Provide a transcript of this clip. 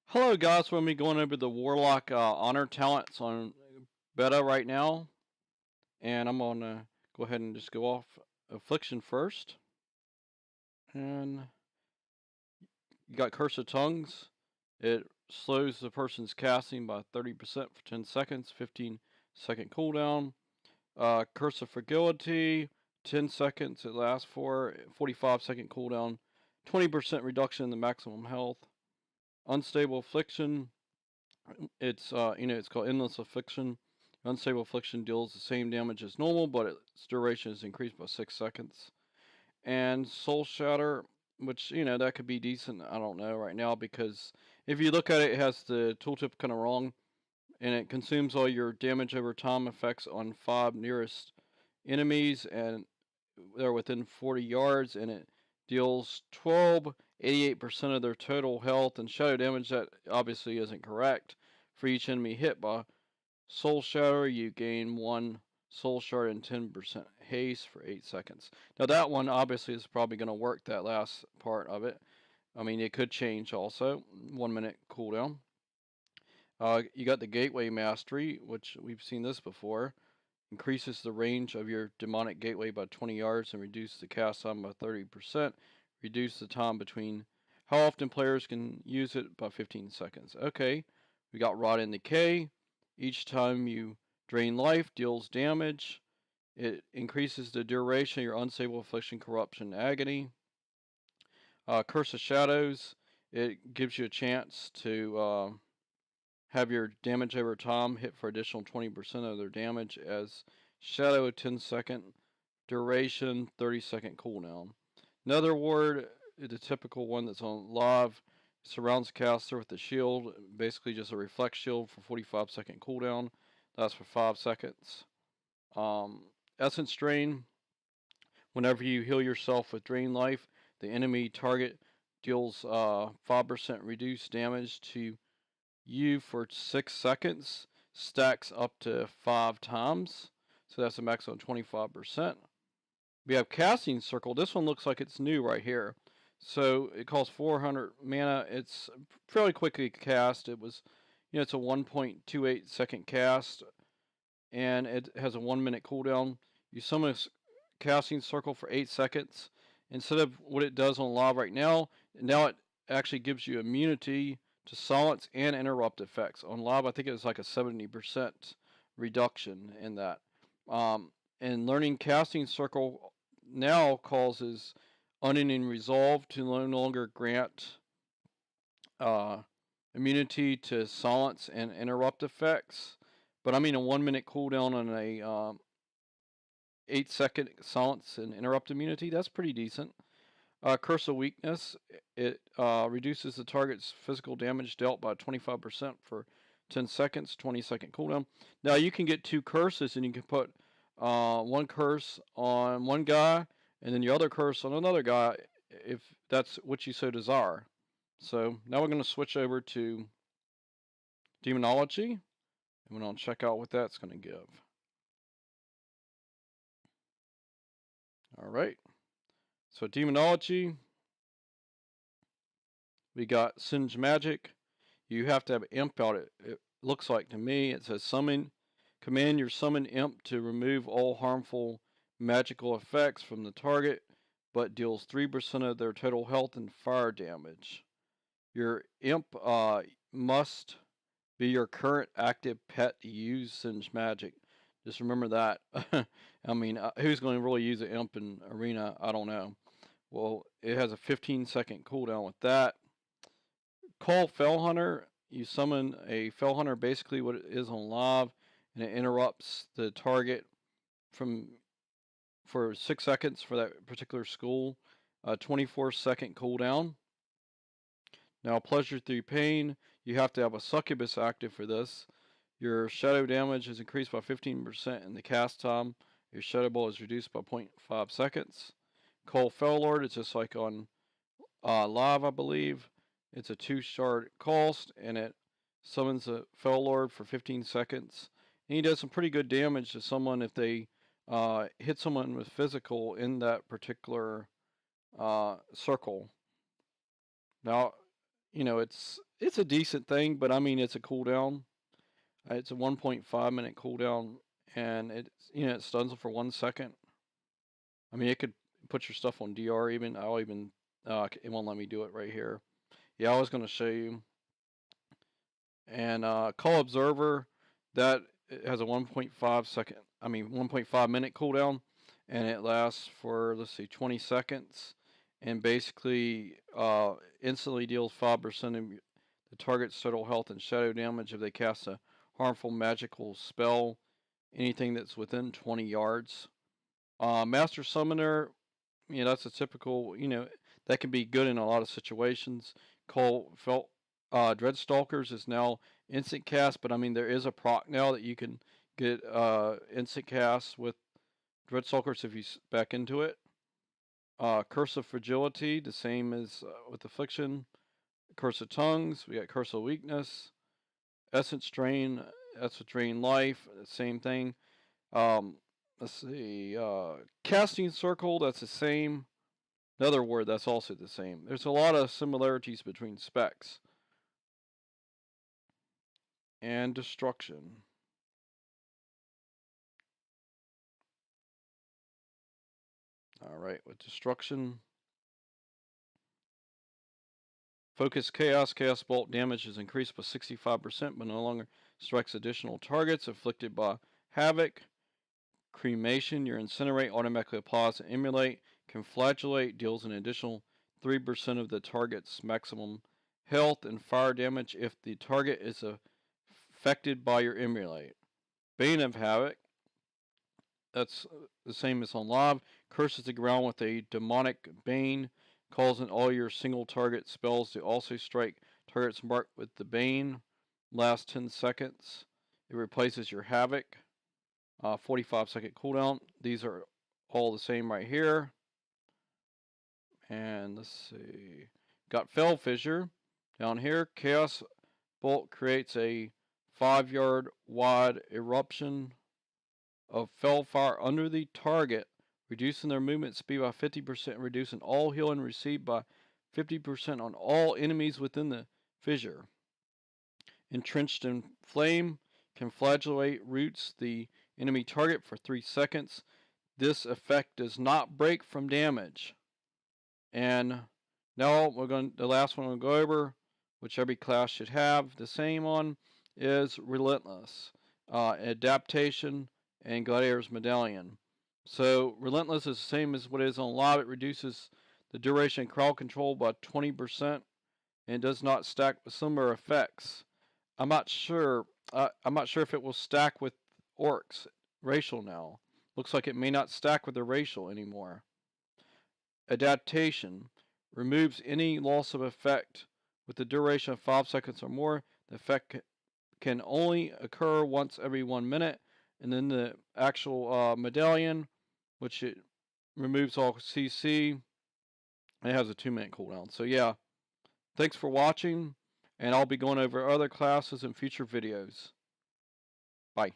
Hello guys, we're going to be going over the Warlock honor talents on beta right now. And I'm going to go ahead and just go off Affliction first. And you got Curse of Tongues. It slows the person's casting by 30% for 10 seconds, 15-second cooldown. Curse of Fragility, 10 seconds it lasts for, 45-second cooldown, 20% reduction in the maximum health. Unstable Affliction, it's called Endless Affliction. Unstable Affliction deals the same damage as normal, but its duration is increased by 6 seconds. And Soul Shatter, which, that could be decent. I don't know right now because if you look at it, it has the tooltip kind of wrong. And it consumes all your damage over time effects on 5 nearest enemies, and they're within 40 yards, and it deals 88% of their total health and shadow damage. That obviously isn't correct. For each enemy hit by Soul Shatter, you gain 1 Soul Shard and 10% haste for 8 seconds. Now that one obviously is probably going to work, that last part of it. I mean, it could change also. 1 minute cooldown. You got the Gateway Mastery, which we've seen this before. Increases the range of your demonic gateway by 20 yards and reduces the cast time by 30%. Reduce the time between how often players can use it by 15 seconds. Okay, we got Rot and Decay. Each time you drain life, deals damage. It increases the duration of your unstable affliction, corruption, agony. Curse of Shadows. It gives you a chance to have your damage over time hit for additional 20% of their damage as Shadow, 10-second duration, 30-second cooldown. Another ward, the typical one that's on live, surrounds the caster with a shield, basically just a reflect shield for 45-second cooldown. That's for 5 seconds. Essence Drain, whenever you heal yourself with Drain Life, the enemy target deals 5% reduced damage to you for 6 seconds, stacks up to 5 times, so that's a maximum of 25%. We have Casting Circle. This one looks like it's new right here. So it costs 400 mana. It's fairly quickly cast. It's a 1.28 second cast, and it has a 1 minute cooldown. You summon a Casting Circle for 8 seconds. Instead of what it does on live right now it actually gives you immunity to silence and interrupt effects. On live, I think it was like a 70% reduction in that. And learning Casting Circle now causes Unending Resolve to no longer grant immunity to silence and interrupt effects. But I mean a 1 minute cooldown on a 8-second silence and interrupt immunity. That's pretty decent. Curse of Weakness. It reduces the target's physical damage dealt by 25% for 10 seconds, 20-second cooldown. Now you can get 2 curses, and you can put one curse on one guy and then your other curse on another guy if that's what you so desire. So now we're going to switch over to Demonology, and we're going to check out what that's going to give. All right. So Demonology, we got Singe Magic. You have to have Imp out. It looks like to me. It says command your summon Imp to remove all harmful magical effects from the target, but deals 3% of their total health and fire damage. Your Imp must be your current active pet to use Singe Magic. Just remember that. I mean, who's going to really use an Imp in Arena? I don't know. Well, it has a 15-second cooldown with that. Call Fellhunter. You summon a Fellhunter, basically what it is on live, and it interrupts the target for 6 seconds for that particular school. 24-second cooldown. Now, Pleasure Through Pain. You have to have a Succubus active for this. Your shadow damage is increased by 15% in the cast time. Your shadow ball is reduced by 0.5 seconds. Call Fellord. It's just like on live, I believe. It's a 2-star cost, and it summons a Fellord for 15 seconds. And he does some pretty good damage to someone if they hit someone with physical in that particular circle. Now, it's a decent thing, but I mean it's a cooldown. It's a 1.5 minute cooldown, and it stuns them for 1 second. I mean, it could put your stuff on DR even. I'll even it won't let me do it right here. Yeah, I was going to show you. And Call Observer, that has a 1.5 minute cooldown, and it lasts for, let's see, 20 seconds, and basically instantly deals 5% of the target's total health and shadow damage if they cast a harmful magical spell, anything that's within 20 yards. Master Summoner, that's a typical, that can be good in a lot of situations. Dreadstalkers is now instant cast, but I mean there is a proc now that you can get instant cast with Dreadstalkers if you back into it. Curse of Fragility, the same as with Affliction. Curse of Tongues, we got Curse of Weakness. Essence Drain, that's a Drain Life, same thing. Let's see, Casting Circle, that's the same. Another word that's also the same. There's a lot of similarities between specs. And Destruction. Alright, with Destruction. Focus Chaos. Chaos Bolt damage is increased by 65%, but no longer strikes additional targets afflicted by Havoc. Cremation. Your Incinerate automatically applies and Immolate. Conflagellate deals an additional 3% of the target's maximum health and fire damage if the target is affected by your Immolate. Bane of Havoc. That's the same as on live. Curses the ground with a demonic bane. Calls in all your single target spells to also strike targets marked with the bane. Last 10 seconds. It replaces your havoc. 45-second cooldown. These are all the same right here. And let's see. Got Fell Fissure down here. Chaos Bolt creates a 5-yard wide eruption of fell fire under the target, reducing their movement speed by 50% and reducing all healing received by 50% on all enemies within the fissure. Entrenched in Flame, Conflagellate roots the enemy target for 3 seconds. This effect does not break from damage. And now the last one we'll go over, which every class should have the same on, is Relentless. Adaptation and Gladiator's Medallion. So Relentless is the same as what it is on live. It reduces the duration and crowd control by 20% and does not stack with similar effects. I'm not sure if it will stack with orcs racial now. Looks like it may not stack with the racial anymore. Adaptation removes any loss of effect with the duration of 5 seconds or more. The effect can only occur once every 1 minute. And then the actual medallion, which it removes all CC, and it has a 2-minute cooldown. So yeah, thanks for watching, and I'll be going over other classes in future videos. Bye.